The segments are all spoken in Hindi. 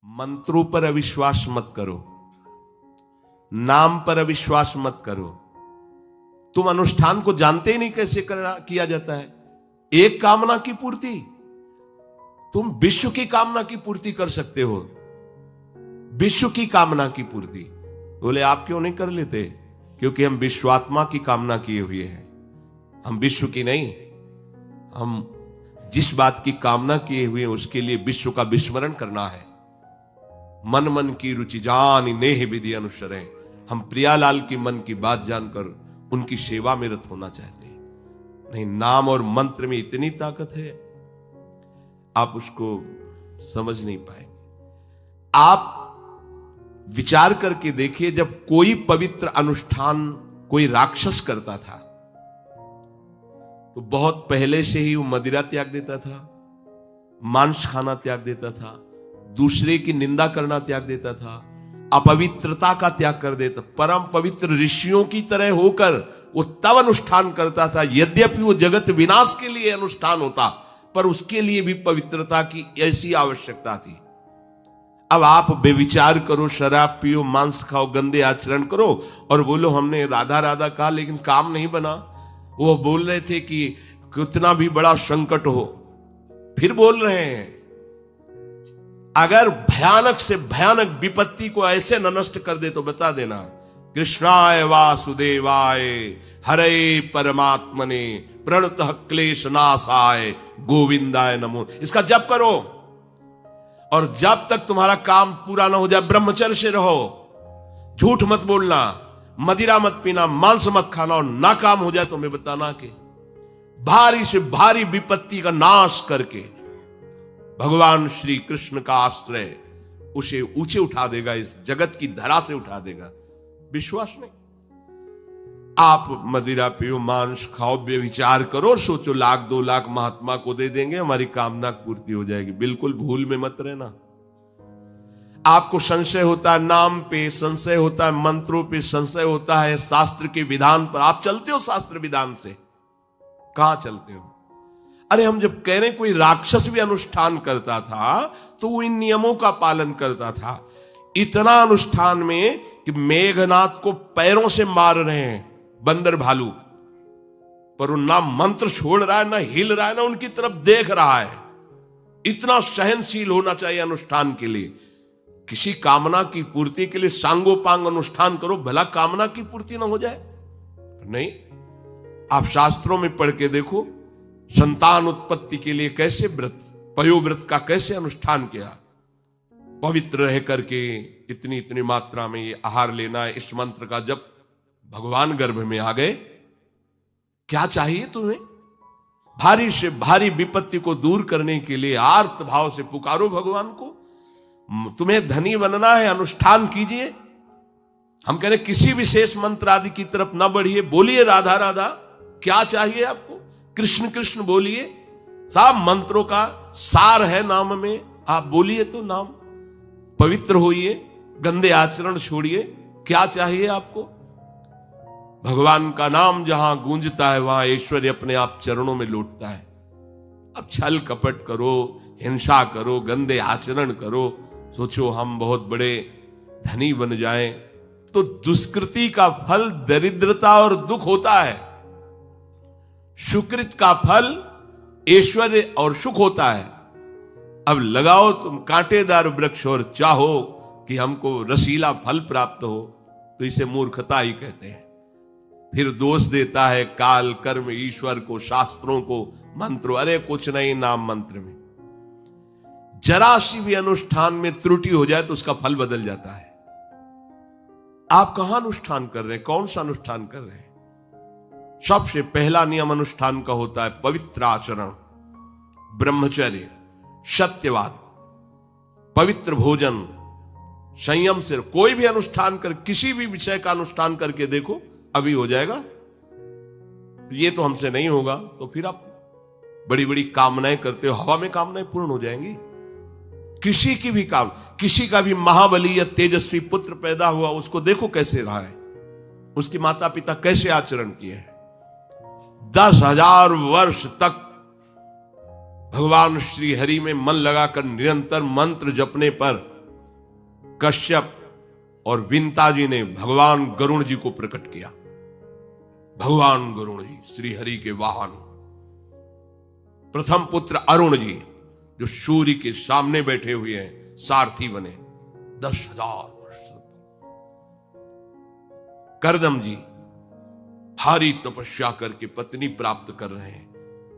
मंत्रों पर अविश्वास मत करो, नाम पर अविश्वास मत करो। तुम अनुष्ठान को जानते ही नहीं कैसे किया जाता है। एक कामना की पूर्ति, तुम विश्व की कामना की पूर्ति कर सकते हो, विश्व की कामना की पूर्ति। बोले आप क्यों नहीं कर लेते? क्योंकि हम विश्वात्मा की कामना किए हुए हैं, हम विश्व की नहीं। हम जिस बात की कामना किए हुए हैं उसके लिए विश्व का विस्मरण करना है। मन मन की रुचि जान नेह विधि अनुसरे। हम प्रियालाल की मन की बात जानकर उनकी सेवा में रत होना चाहते हैं। नहीं, नाम और मंत्र में इतनी ताकत है, आप उसको समझ नहीं पाएंगे। आप विचार करके देखिए, जब कोई पवित्र अनुष्ठान कोई राक्षस करता था तो बहुत पहले से ही वो मदिरा त्याग देता था, मांस खाना त्याग देता था, दूसरे की निंदा करना त्याग देता था, अपवित्रता का त्याग कर देता। परम पवित्र ऋषियों की तरह होकर वो तब अनुष्ठान करता था। यद्यपि वो जगत विनाश के लिए अनुष्ठान होता, पर उसके लिए भी पवित्रता की ऐसी आवश्यकता थी। अब आप बेविचार करो, शराब पियो, मांस खाओ, गंदे आचरण करो और बोलो हमने राधा राधा कहा लेकिन काम नहीं बना। वो बोल रहे थे कि कितना भी बड़ा संकट हो, फिर बोल रहे हैं। अगर भयानक से भयानक विपत्ति को ऐसे न नष्ट कर दे तो बता देना, कृष्णाय वासुदेवाय हरे परमात्मने प्रणतः क्लेश नाशाय गोविंदाय नमो। इसका जप करो और जब तक तुम्हारा काम पूरा ना हो जाए ब्रह्मचर्य से रहो। झूठ मत बोलना, मदिरा मत पीना, मांस मत खाना, और ना काम हो जाए तो मैं बताना कि भारी से भारी विपत्ति का नाश करके भगवान श्री कृष्ण का आश्रय उसे ऊंचे उठा देगा, इस जगत की धरा से उठा देगा। विश्वास नहीं? आप मदिरा पियो, मांस खाओ, बेविचार करो, सोचो लाख 2 लाख महात्मा को दे देंगे, हमारी कामना पूर्ति हो जाएगी। बिल्कुल भूल में मत रहना। आपको संशय होता है नाम पे, संशय होता है मंत्रों पे, संशय होता है शास्त्र के विधान पर। आप चलते हो शास्त्र विधान से? कहां चलते हो? अरे हम जब कह रहे कोई राक्षस भी अनुष्ठान करता था तो वो इन नियमों का पालन करता था। इतना अनुष्ठान में कि मेघनाथ को पैरों से मार रहे हैं बंदर भालू, पर वो ना मंत्र छोड़ रहा है, ना हिल रहा है, ना उनकी तरफ देख रहा है। इतना सहनशील होना चाहिए अनुष्ठान के लिए। किसी कामना की पूर्ति के लिए सांगोपांग अनुष्ठान करो, भला कामना की पूर्ति ना हो जाए। नहीं, आप शास्त्रों में पढ़ के देखो, संतान उत्पत्ति के लिए कैसे व्रत, पयोव्रत का कैसे अनुष्ठान किया। पवित्र रह करके इतनी इतनी मात्रा में ये आहार लेना है, इस मंत्र का जब भगवान गर्भ में आ गए। क्या चाहिए तुम्हें? भारी से भारी विपत्ति को दूर करने के लिए आर्त भाव से पुकारो भगवान को। तुम्हें धनी बनना है, अनुष्ठान कीजिए। हम कह रहे किसी विशेष मंत्र आदि की तरफ ना बढ़िए, बोलिए राधा राधा। क्या चाहिए आपको? कृष्ण कृष्ण बोलिए। सब मंत्रों का सार है नाम में, आप बोलिए तो नाम। पवित्र होइए, गंदे आचरण छोड़िए। क्या चाहिए आपको? भगवान का नाम जहां गूंजता है वहां ऐश्वर्य अपने आप चरणों में लौटता है। अब छल कपट करो, हिंसा करो, गंदे आचरण करो, सोचो हम बहुत बड़े धनी बन जाएं, तो दुष्कृति का फल दरिद्रता और दुख होता है। सुकृत का फल ऐश्वर्य और सुख होता है। अब लगाओ तुम कांटेदार वृक्ष और चाहो कि हमको रसीला फल प्राप्त हो, तो इसे मूर्खता ही कहते हैं। फिर दोष देता है काल, कर्म, ईश्वर को, शास्त्रों को, मंत्रों। अरे कुछ नहीं, नाम मंत्र में जरा सी भी अनुष्ठान में त्रुटि हो जाए तो उसका फल बदल जाता है। आप कहां अनुष्ठान कर रहे हैं? कौन सा अनुष्ठान कर रहे हैं? सबसे पहला नियम अनुष्ठान का होता है पवित्र आचरण, ब्रह्मचर्य, सत्यवाद, पवित्र भोजन, संयम से। कोई भी अनुष्ठान कर, किसी भी विषय का अनुष्ठान करके देखो, अभी हो जाएगा। ये तो हमसे नहीं होगा, तो फिर आप बड़ी बड़ी कामनाएं करते हो, हवा में कामनाएं पूर्ण हो जाएंगी। किसी की भी काम, किसी का भी महाबली या तेजस्वी पुत्र पैदा हुआ, उसको देखो कैसे रहा है, उसके माता पिता कैसे आचरण किए हैं। 10,000 वर्ष तक भगवान श्री हरि में मन लगाकर निरंतर मंत्र जपने पर कश्यप और विंता जी ने भगवान गरुण जी को प्रकट किया। भगवान गरुण जी श्री हरि के वाहन, प्रथम पुत्र अरुण जी जो सूर्य के सामने बैठे हुए हैं, सारथी बने 10,000 वर्ष। करदम जी भारी तपस्या करके पत्नी प्राप्त कर रहे हैं,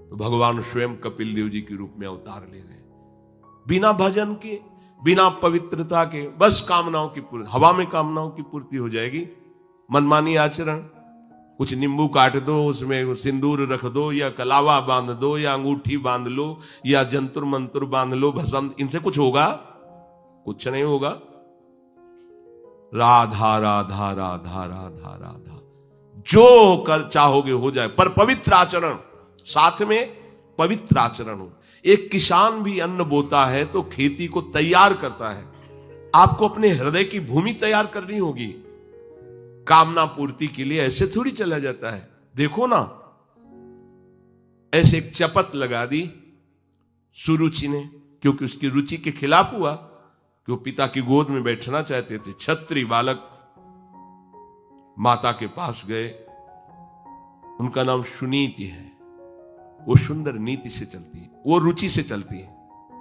तो भगवान स्वयं कपिल देव जी के रूप में अवतार ले रहे हैं। बिना भजन के, बिना पवित्रता के, बस कामनाओं की पूर्ति, हवा में कामनाओं की पूर्ति हो जाएगी। मनमानी आचरण, कुछ नींबू काट दो, उसमें सिंदूर रख दो, या कलावा बांध दो, या अंगूठी बांध लो, या जंतुर मंत्र बांध लो, भस्म, इनसे कुछ होगा? कुछ नहीं होगा। राधा राधा राधा राधा राधा, जो कर चाहोगे हो जाए, पर पवित्र आचरण, साथ में पवित्र आचरण हो। एक किसान भी अन्न बोता है तो खेती को तैयार करता है। आपको अपने हृदय की भूमि तैयार करनी होगी। कामना पूर्ति के लिए ऐसे थोड़ी चला जाता है। देखो ना, ऐसे एक चपत लगा दी सुरुचि ने, क्योंकि उसकी रुचि के खिलाफ हुआ कि वो पिता की गोद में बैठना चाहते थे। छत्री बालक माता के पास गए, उनका नाम सुनीति है। वो सुंदर नीति से चलती है, वो रुचि से चलती है,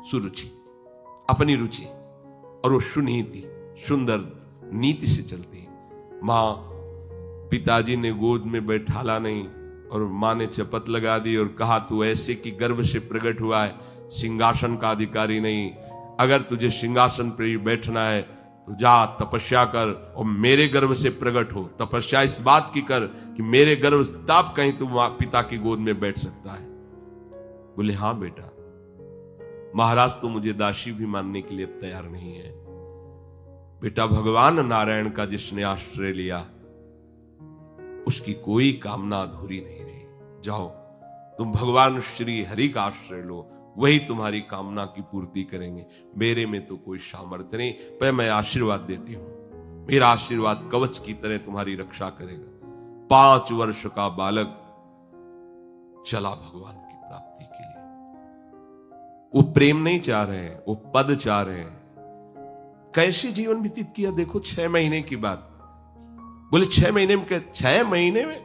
सुरुचि अपनी रुचि, और वो सुनीति सुंदर नीति से चलती है। मां, पिताजी ने गोद में बैठाला नहीं, और मां ने चपत लगा दी और कहा, तू ऐसे कि गर्भ से प्रकट हुआ है, सिंहासन का अधिकारी नहीं। अगर तुझे सिंहासन पर बैठना है तो जा तपस्या कर और मेरे गर्भ से प्रकट हो। तपस्या इस बात की कर कि मेरे गर्भ, तब कहीं तू पिता की गोद में बैठ सकता है। बोले, हां बेटा। महाराज तो मुझे दासी भी मानने के लिए तैयार नहीं है। बेटा, भगवान नारायण का जिसने आश्रय लिया उसकी कोई कामना अधूरी नहीं रही। जाओ, तुम भगवान श्री हरि का आश्रय लो, वही तुम्हारी कामना की पूर्ति करेंगे। मेरे में तो कोई सामर्थ्य नहीं, पर मैं आशीर्वाद देती हूं। मेरा आशीर्वाद कवच की तरह तुम्हारी रक्षा करेगा। 5 वर्ष का बालक चला भगवान की प्राप्ति के लिए। वो प्रेम नहीं चाह रहे हैं, वो पद चाह रहे हैं। कैसे जीवन व्यतीत किया देखो। 6 महीने की बात। बोले 6 महीने में, 6 महीने में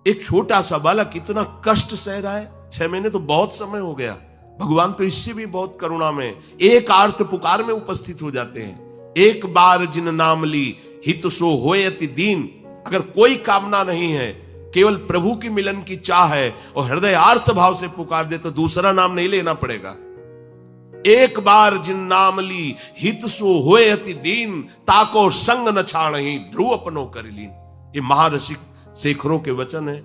एक छोटा सा बालक इतना कष्ट सह रहा है। 6 महीने तो बहुत समय हो गया। भगवान तो इससे भी बहुत करुणा में एक आर्त पुकार में उपस्थित हो जाते हैं। एक बार जिन नाम ली हित सो होए अति दीन। अगर कोई कामना नहीं है, केवल प्रभु की मिलन की चाह है और हृदय आर्त भाव से पुकार दे, तो दूसरा नाम नहीं लेना पड़ेगा। एक बार जिन नाम ली हित सो होए अति दीन, ताको संग न छाड़हि ध्रुव अपनो कर लीन। ये महारसिक शेखरों के वचन है,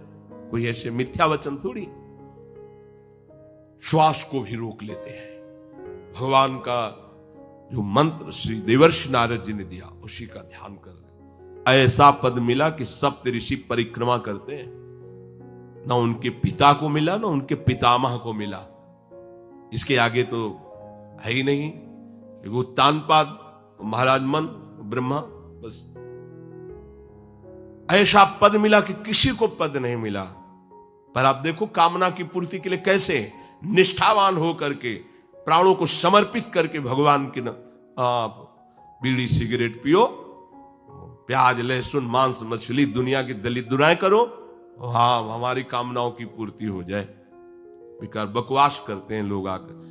कोई ऐसे मिथ्या वचन थोड़ी। श्वास को भी रोक लेते हैं। भगवान का जो मंत्र श्री देवर्षि नारद जी ने दिया, उसी का ध्यान कर रहे। ऐसा पद मिला कि सप्त ऋषि परिक्रमा करते हैं। ना उनके पिता को मिला, ना उनके पितामह को मिला। इसके आगे तो है ही नहीं। उत्तानपाद, महाराज मन, ब्रह्मा, बस ऐसा पद मिला कि किसी को पद नहीं मिला। पर आप देखो, कामना की पूर्ति के लिए कैसे निष्ठावान होकर के, प्राणों को समर्पित करके भगवान की आप बीड़ी सिगरेट पियो, प्याज लहसुन मांस मछली दुनिया की दलित दुराएं करो, हाँ हमारी कामनाओं की पूर्ति हो जाए। बेकार बकवास करते हैं लोग आकर।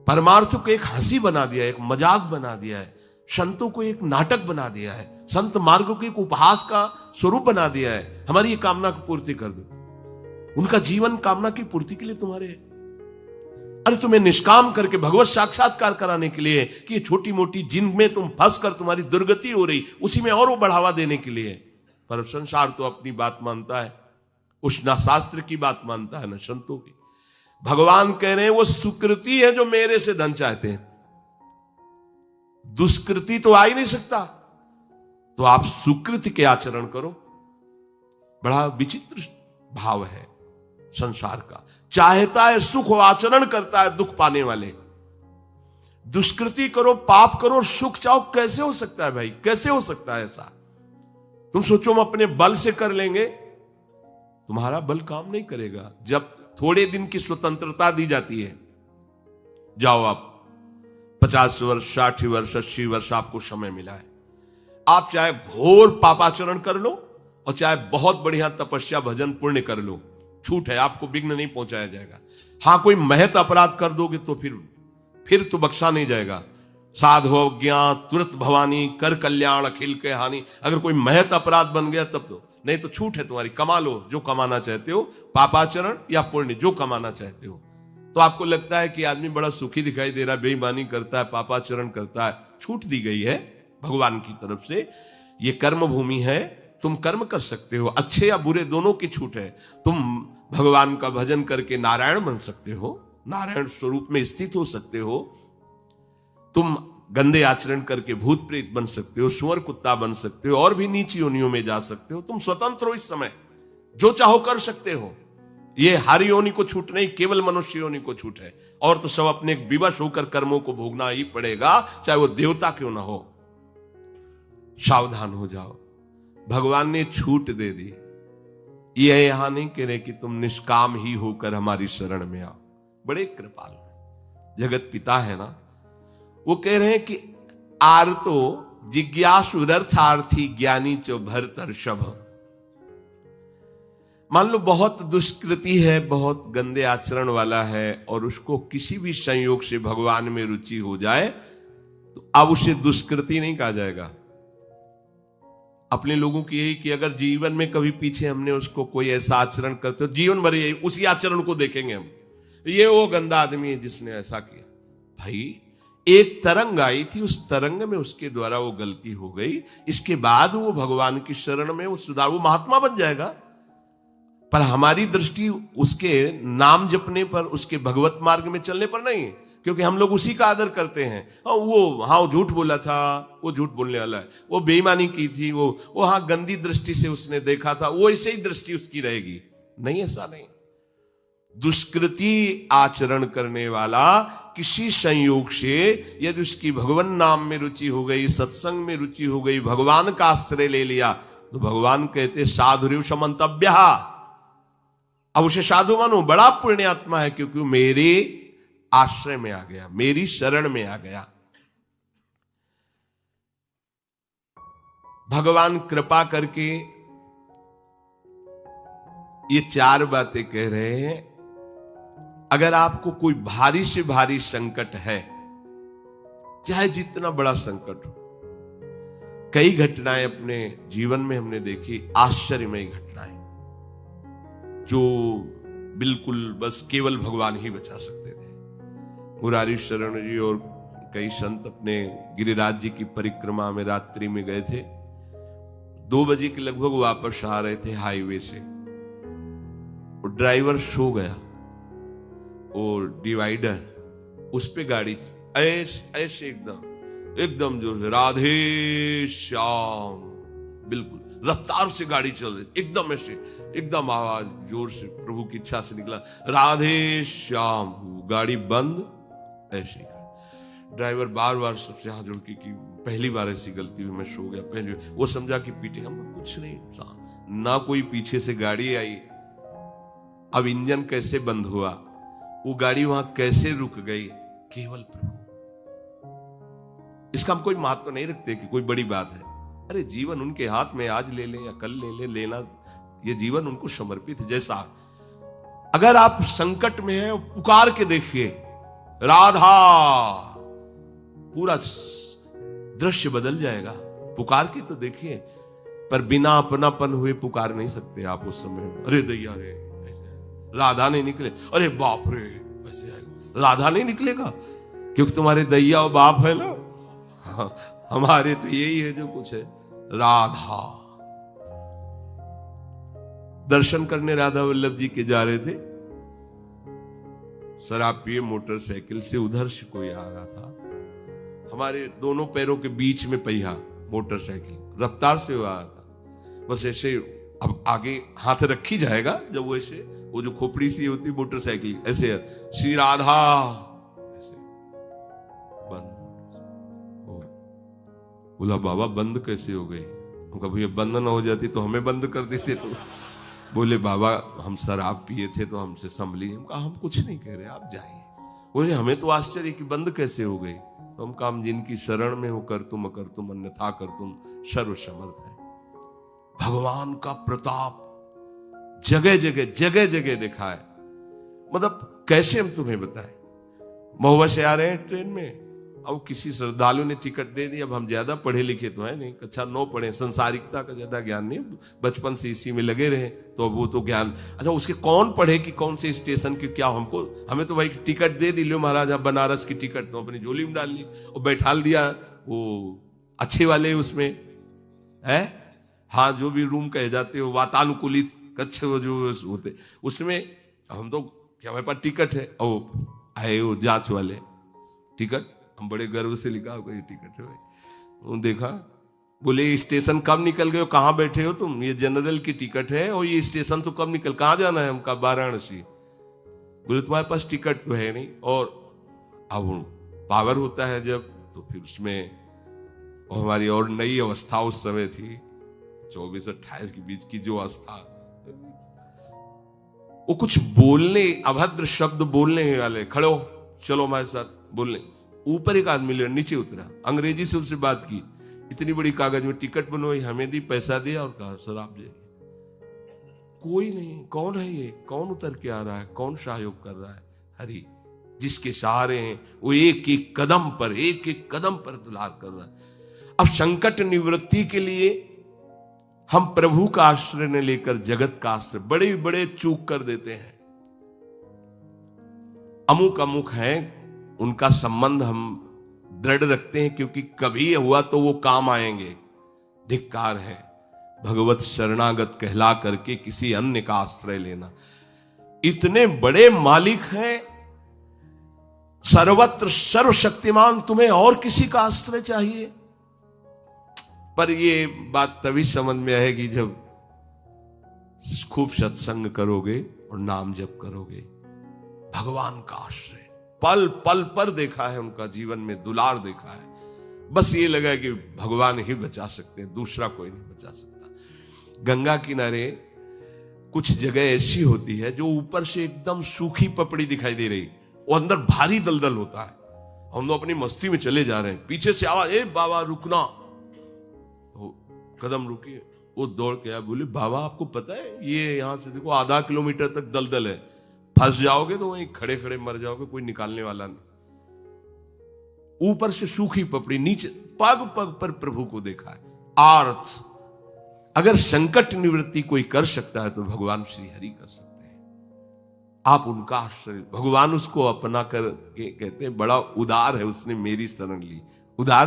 परमार्थ को एक हंसी बना दिया है, एक मजाक बना दिया है। संतों को एक नाटक बना दिया है। संत मार्ग को एक उपहास का स्वरूप बना दिया है। हमारी ये कामना की पूर्ति कर दो। उनका जीवन कामना की पूर्ति के लिए तुम्हारे है। अरे तुम्हें निष्काम करके भगवत साक्षात्कार कराने के लिए कि ये छोटी मोटी जिनमें तुम फंस कर तुम्हारी दुर्गति हो रही, उसी में और वो बढ़ावा देने के लिए। पर संसार तो अपनी बात मानता है, उस ना शास्त्र की बात मानता है ना संतों की। भगवान कह रहे हैं वो सुकृति है जो मेरे से धन चाहते हैं, दुष्कृति तो आ ही नहीं सकता। तो आप सुकृति के आचरण करो। बड़ा विचित्र भाव है संसार का। चाहता है सुख, आचरण करता है दुख पाने वाले। दुष्कृति करो, पाप करो, सुख चाहो, कैसे हो सकता है भाई? कैसे हो सकता है ऐसा? तुम सोचो हम अपने बल से कर लेंगे, तुम्हारा बल काम नहीं करेगा। जब थोड़े दिन की स्वतंत्रता दी जाती है, जाओ आप 50 वर्ष, 60 वर्ष, 80 वर्ष आपको समय मिला है। आप चाहे घोर पापाचरण कर लो और चाहे बहुत बढ़िया तपस्या भजन पुण्य कर लो, छूट है, आपको विघ्न नहीं पहुंचाया जाएगा। हां, कोई महत अपराध कर दोगे तो फिर तो बख्शा नहीं जाएगा। साधो ज्ञान तुरंत भवानी, कर कल्याण अखिल के हानि। अगर कोई महत अपराध बन गया तब तो, नहीं तो छूट है तुम्हारी, कमा लो जो कमाना चाहते हो, पापाचरण या पुण्य जो कमाना चाहते हो। तो आपको लगता है कि आदमी बड़ा सुखी दिखाई दे रहा है, बेईमानी करता है, पापाचरण करता है, छूट दी गई है भगवान की तरफ से। ये कर्म भूमि है, तुम कर्म कर सकते हो, अच्छे या बुरे दोनों की छूट है। तुम भगवान का भजन करके नारायण बन सकते हो, नारायण स्वरूप में स्थित हो सकते हो। तुम गंदे आचरण करके भूत प्रेत बन सकते हो, सुअर कुत्ता बन सकते हो, और भी नीच योनियों में जा सकते हो। तुम स्वतंत्र हो, इस समय जो चाहो कर सकते हो। ये हर योनि को छूट नहीं, केवल मनुष्य योनि को छूट है। और तो सब अपने विवश होकर कर्मों को भोगना ही पड़ेगा, चाहे वो देवता क्यों ना हो। सावधान हो जाओ, भगवान ने छूट दे दी। ये यहां नहीं कह रहे कि तुम निष्काम ही होकर हमारी शरण में आओ। बड़े कृपालु जगत पिता है ना, वो कह रहे हैं कि आर्तो जिज्ञासु रर्थार्थी ज्ञानी चो भरतर्षभ। मान लो बहुत दुष्कृति है, बहुत गंदे आचरण वाला है, और उसको किसी भी संयोग से भगवान में रुचि हो जाए तो अब उसे दुष्कृति नहीं कहा जाएगा। अपने लोगों की यही कि अगर जीवन में कभी पीछे हमने उसको कोई ऐसा आचरण करते हो, जीवन भर यही उसी आचरण को देखेंगे हम, ये वो गंदा आदमी है जिसने ऐसा किया। भाई, एक तरंग आई थी, उस तरंग में उसके द्वारा वो गलती हो गई, इसके बाद वो भगवान की शरण में वो सुधार, वो महात्मा बन जाएगा। पर हमारी दृष्टि उसके नाम जपने पर, उसके भगवत मार्ग में चलने पर नहीं, क्योंकि हम लोग उसी का आदर करते हैं। वो झूठ बोला था, वो झूठ बोलने वाला है, वो बेईमानी की थी, वो गंदी दृष्टि से उसने देखा था, वो ऐसे ही दृष्टि उसकी रहेगी। नहीं, ऐसा नहीं। दुष्कृति आचरण करने वाला किसी संयोग से यदि उसकी भगवान नाम में रुचि हो गई, सत्संग में रुचि हो गई, भगवान का आश्रय ले लिया, तो भगवान कहते साधुर्य समंतव्य। अब उसे साधु मानो, बड़ा पुण्यात्मा है, क्योंकि मेरे आश्रय में आ गया, मेरी शरण में आ गया। भगवान कृपा करके ये 4 बातें कह रहे हैं। अगर आपको कोई भारी से भारी संकट है, चाहे जितना बड़ा संकट हो, कई घटनाएं अपने जीवन में हमने देखी, आश्चर्यमयी घटनाएं, जो बिल्कुल बस केवल भगवान ही बचा सकते थे। मुरारी शरण जी और कई संत अपने गिरिराज जी की परिक्रमा में रात्रि में गए थे। 2 बजे के लगभग वापस आ रहे थे हाईवे से, और ड्राइवर सो गया, और डिवाइडर उस पे गाड़ी ऐसे एकदम जो राधे श्याम, बिल्कुल रफ्तार से गाड़ी चल रही, एकदम ऐसे, एकदम आवाज जोर से प्रभु की इच्छा से निकला, राधे श्याम। गाड़ी बंद, ऐसे ही ड्राइवर बार बार सबसे हाथ जोड़ के कि पहली बार ऐसी गलती हुई, मैं सो गया पहले। वो समझा कि पीटे, हम कुछ नहीं, ना कोई पीछे से गाड़ी आई। अब इंजन कैसे बंद हुआ, वो गाड़ी वहां कैसे रुक गई, केवल प्रभु। इसका हम कोई महत्व नहीं रखते कि कोई बड़ी बात है। अरे जीवन उनके हाथ में, आज ले ले या कल ले ले, लेना, ये जीवन उनको समर्पित है। जैसा अगर आप संकट में हैं, पुकार के देखिए राधा, पूरा दृश्य बदल जाएगा। पुकार के तो देखिए, पर बिना अपनापन हुए पुकार नहीं सकते आप उस समय। अरे दैया रे, राधा नहीं निकले, अरे बाप रे, वैसे आएगा। राधा नहीं निकलेगा क्योंकि तुम्हारे दैया और बाप है ना। हाँ, हमारे तो यही है जो कुछ है। राधा दर्शन करने राधा वल्लभ जी के जा रहे थे, शराब पिए मोटरसाइकिल से, उधर से कोई आ रहा था, हमारे दोनों पैरों के बीच में पहिया, मोटरसाइकिल रफ्तार से आ रहा था। बस ऐसे, अब आगे हाथ रखी जाएगा जब वो ऐसे, वो जो खोपड़ी सी होती मोटरसाइकिल, ऐसे श्री राधा, ऐसे बंद। बोला बाबा बंद कैसे हो गई? उनका भैया बंद ना हो जाती तो हमें बंद कर देते। तो बोले बाबा हम शराब पिए थे तो हमसे संभली। हम कहा हम कुछ नहीं कह रहे, आप जाइए। बोले हमें तो आश्चर्य कि बंद कैसे हो गई। तुम काम जिनकी शरण में हो कर तुम अकर तुम अन्यथा कर तुम सर्वसमर्थ है। भगवान का प्रताप जगह जगह देखा है। मतलब कैसे हम तुम्हें बताएं। महुआ से आ रहे हैं ट्रेन में, अब किसी श्रद्धालु ने टिकट दे दी। अब हम ज्यादा पढ़े लिखे तो है नहीं, कक्षा 9 पढ़े, संसारिकता का ज्यादा ज्ञान नहीं, बचपन से इसी में लगे रहे, तो अब वो तो ज्ञान। अच्छा, उसके कौन पढ़े कि कौन से स्टेशन की क्या, हमें तो भाई टिकट दे दी, लो महाराज आप बनारस की टिकट, तो अपनी झोली में डाल ली और बैठा दिया वो अच्छे वाले उसमें है। हाँ, जो भी रूम कहे जाते हो वातानुकूलित कक्ष जो होते उसमें, हम तो क्या हमारे पास टिकट है, और आए वो जांच वाले टिकट, हम बड़े गर्व से लिखा होगा ये टिकट है भाई। उन्होंने देखा, बोले स्टेशन कब निकल गए हो, कहाँ बैठे हो तुम, ये जनरल की टिकट है और ये स्टेशन तो कब निकल, कहाँ जाना है हमका, वाराणसी। बोले तुम्हारे पास टिकट तो है नहीं। और अब पावर होता है जब, तो फिर उसमें हमारी और नई अवस्था उस समय थी 24-28 के बीच की जो अवस्था, वो कुछ बोलने, अभद्र शब्द बोलने वाले, खड़े हो चलो हमारे साथ बोलने। ऊपर एक आदमी ले नीचे उतरा, अंग्रेजी से उनसे बात की, इतनी बड़ी कागज में टिकट बनवाई, हमें दी, पैसा दिया और कहा सर आप जाइए। कोई नहीं, कौन है ये, कौन उतर के आ रहा है, कौन सहयोग कर रहा है, हरि जिसके सहारे हैं वो एक एक कदम पर दुलार कर रहा है। अब संकट निवृत्ति के लिए हम प्रभु का आश्रय न लेकर जगत का आश्रय बड़े बड़े चूक कर देते हैं। अमुक है, उनका संबंध हम दृढ़ रखते हैं क्योंकि कभी हुआ तो वो काम आएंगे। धिक्कार है भगवत शरणागत कहला करके किसी अन्य का आश्रय लेना। इतने बड़े मालिक हैं, सर्वत्र सर्वशक्तिमान, तुम्हें और किसी का आश्रय चाहिए? पर ये बात तभी समझ में आएगी जब खूब सत्संग करोगे और नाम जप करोगे। भगवान का आश्रय पल पल पर देखा है, उनका जीवन में दुलार देखा है। बस ये लगा कि भगवान ही बचा सकते हैं, दूसरा कोई नहीं बचा सकता। गंगा किनारे कुछ जगह ऐसी होती है जो ऊपर से एकदम सूखी पपड़ी दिखाई दे रही, वो अंदर भारी दलदल होता है। हम लोग अपनी मस्ती में चले जा रहे हैं, पीछे से आवाज, ए बाबा रुकना, कदम रुकिए। वो दौड़ के आया, बोले बाबा आपको पता है ये यहां से देखो आधा किलोमीटर तक दलदल है, फंस जाओगे तो वहीं खड़े खड़े मर जाओगे, कोई निकालने वाला नहीं। ऊपर से सूखी पपड़ी, नीचे पग पग पर प्रभु को देखा है। आर्थ, अगर संकट निवृत्ति कोई कर सकता है तो भगवान श्री हरि कर सकते हैं। आप उनका आश्रय, भगवान उसको अपना कर के कहते हैं बड़ा उदार है, उसने मेरी शरण ली। उदार,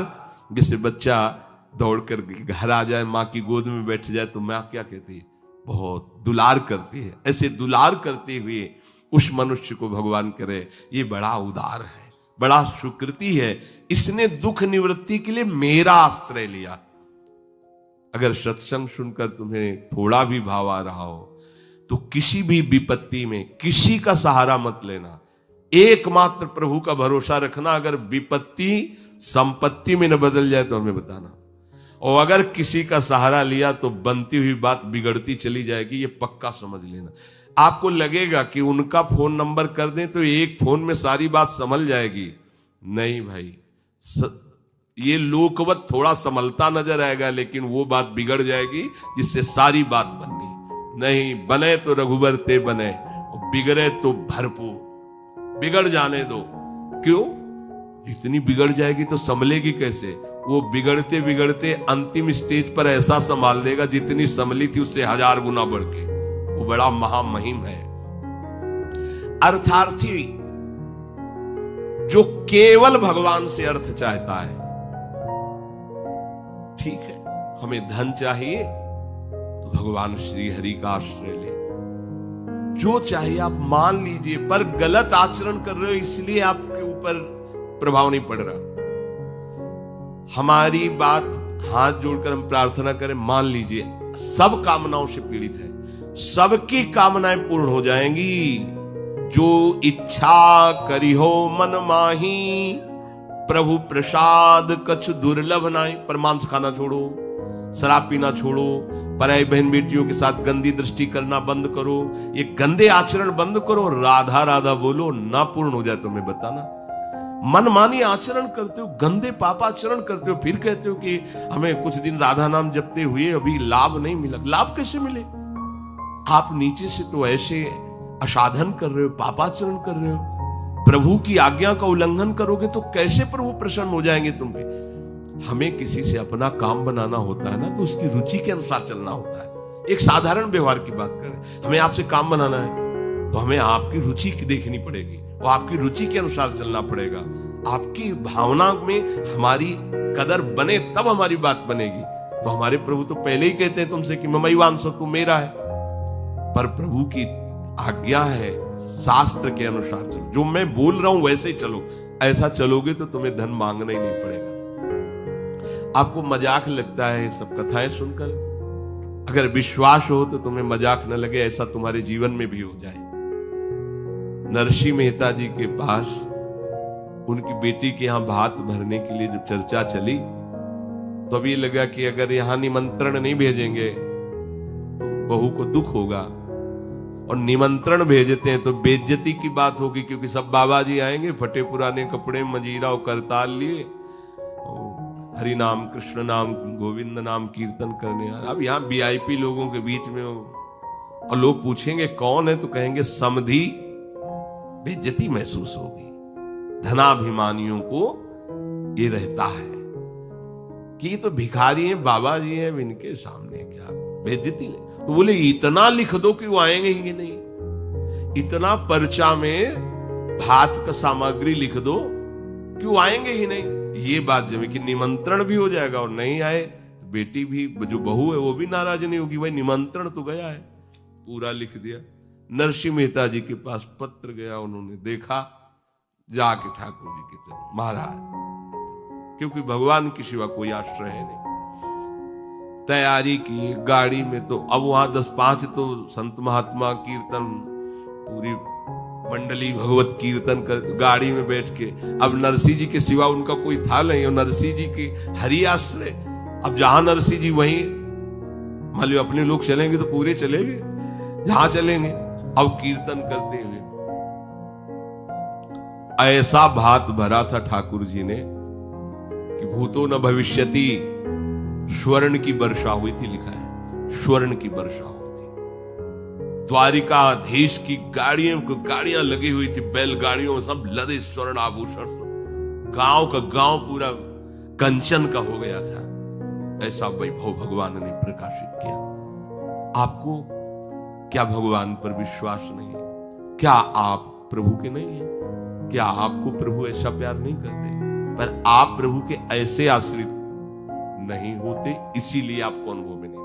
जैसे बच्चा दौड़कर घर आ जाए, माँ की गोद में बैठ जाए तो माँ क्या कहती है, बहुत दुलार करती है। ऐसे दुलार करते हुए उस मनुष्य को भगवान करे ये बड़ा उदार है, बड़ा सुकृति है, इसने दुख निवृत्ति के लिए मेरा आश्रय लिया। अगर सत्संग सुनकर तुम्हें थोड़ा भी भाव आ रहा हो तो किसी भी विपत्ति में किसी का सहारा मत लेना, एकमात्र प्रभु का भरोसा रखना। अगर विपत्ति संपत्ति में न बदल जाए तो हमें बताना, और अगर किसी का सहारा लिया तो बनती हुई बात बिगड़ती चली जाएगी, ये पक्का समझ लेना। आपको लगेगा कि उनका फोन नंबर कर दें तो एक फोन में सारी बात संभल जाएगी, नहीं भाई, ये लोकवत थोड़ा संभलता नजर आएगा, लेकिन वो बात बिगड़ जाएगी जिससे सारी बात बननी। नहीं, बने तो रघुबर ते बने, और बिगड़े तो भरपूर। बिगड़ जाने दो, क्यों? इतनी बिगड़ जाएगी तो संभलेगी कैसे? वो बिगड़ते बिगड़ते अंतिम स्टेज पर ऐसा संभाल देगा जितनी संभली थी उससे 1000 गुना बढ़ के। वो बड़ा महामहिम है। अर्थार्थी जो केवल भगवान से अर्थ चाहता है, ठीक है, हमें धन चाहिए तो भगवान श्री हरि का आश्रय ले, जो चाहिए आप मान लीजिए, पर गलत आचरण कर रहे हो इसलिए आपके ऊपर प्रभाव नहीं पड़ रहा। हमारी बात हाथ जोड़कर हम प्रार्थना करें, मान लीजिए सब कामनाओं से पीड़ित है, सबकी कामनाएं पूर्ण हो जाएंगी। जो इच्छा करी हो मन माही, प्रभु प्रसाद कछ दुर्लभ नाई। पर मांस खाना छोड़ो, शराब पीना छोड़ो, पराई बहन बेटियों के साथ गंदी दृष्टि करना बंद करो, ये गंदे आचरण बंद करो, राधा राधा बोलो, ना पूर्ण हो जाए तो मैं बताना। मनमानी आचरण करते हो, गंदे पापाचरण करते हो, फिर कहते हो कि हमें कुछ दिन राधा नाम जपते हुए अभी लाभ नहीं मिला। लाभ कैसे मिले? आप नीचे से तो ऐसे असाधन कर रहे हो, पापाचरण कर रहे हो, प्रभु की आज्ञा का उल्लंघन करोगे तो कैसे प्रभु प्रसन्न हो जाएंगे तुम पे? हमें किसी से अपना काम बनाना होता है ना, तो उसकी रुचि के अनुसार चलना होता है। एक साधारण व्यवहार की बात करें, हमें आपसे काम बनाना है तो हमें आपकी रुचि की देखनी पड़ेगी, वो आपकी रुचि के अनुसार चलना पड़ेगा। आपकी भावना में हमारी कदर बने तब हमारी बात बनेगी। तो हमारे प्रभु तो पहले ही कहते हैं तुमसे कि ममई वांसो, तू मेरा है। पर प्रभु की आज्ञा है शास्त्र के अनुसार चलो, जो मैं बोल रहा हूं वैसे ही चलो। ऐसा चलोगे तो तुम्हें धन मांगना ही नहीं पड़ेगा। आपको मजाक लगता है ये सब कथाएं सुनकर? अगर विश्वास हो तो तुम्हें मजाक न लगे, ऐसा तुम्हारे जीवन में भी हो जाए। नरसिंह मेहता जी के पास उनकी बेटी के यहां भात भरने के लिए जब चर्चा चली तो अभी लगा कि अगर यहां निमंत्रण नहीं भेजेंगे तो बहू को दुख होगा, और निमंत्रण भेजते हैं तो बेइज्जती की बात होगी, क्योंकि सब बाबा जी आएंगे फटे पुराने कपड़े, मजीरा और करताल लिए, हरि नाम कृष्ण नाम गोविंद नाम कीर्तन करने। अब यहाँ वीआईपी लोगों के बीच में हो और लोग पूछेंगे कौन है, तो कहेंगे समधी। बेइज्जती महसूस होगी। धनाभिमानियों को ये रहता है कि ये तो भिखारी हैं, बाबा जी हैं, इनके सामने क्या बेइज्जती ले। तो बोले इतना लिख दो कि वो आएंगे ही नहीं, इतना पर्चा में भात का सामग्री लिख दो कि वो आएंगे ही नहीं। ये बात जब कि निमंत्रण भी हो जाएगा और नहीं आए तो बेटी भी, जो बहू है वो भी नाराज नहीं होगी, भाई निमंत्रण तो गया है, पूरा लिख दिया। नरसिंह मेहता जी के पास पत्र गया, उन्होंने देखा, जाके ठाकुर जी के चरण महाराज, क्योंकि भगवान की सिवा कोई आश्रय है नहीं। तैयारी की गाड़ी में, तो अब वहां 10-5 तो संत महात्मा कीर्तन, पूरी मंडली भगवत कीर्तन कर, गाड़ी में बैठ के। अब नरसिंह जी के सिवा उनका कोई था नहीं, और नरसिंह जी की हरि आश्रय। अब जहां नरसिंह जी वहीं, मान लो अपने लोग चलेंगे तो पूरे चलेंगे, जहां चलेंगे। अब कीर्तन करते हुए ऐसा भात भरा था ठाकुर जी ने कि भूतो न भविष्यति, स्वर्ण की वर्षा हुई थी, लिखा है स्वर्ण की वर्षा हुई थी। द्वारिकाधीश की गाड़ियां लगी हुई थी, बैलगाड़ियों में सब लदे स्वर्ण आभूषण, गांव का गांव पूरा कंचन का हो गया था। ऐसा वैभव भगवान ने प्रकाशित किया। आपको क्या भगवान पर विश्वास नहीं है? क्या आप प्रभु के नहीं है? क्या आपको प्रभु ऐसा प्यार नहीं करते? पर आप प्रभु के ऐसे आश्रित नहीं होते, इसीलिए आपको अनुभव में नहीं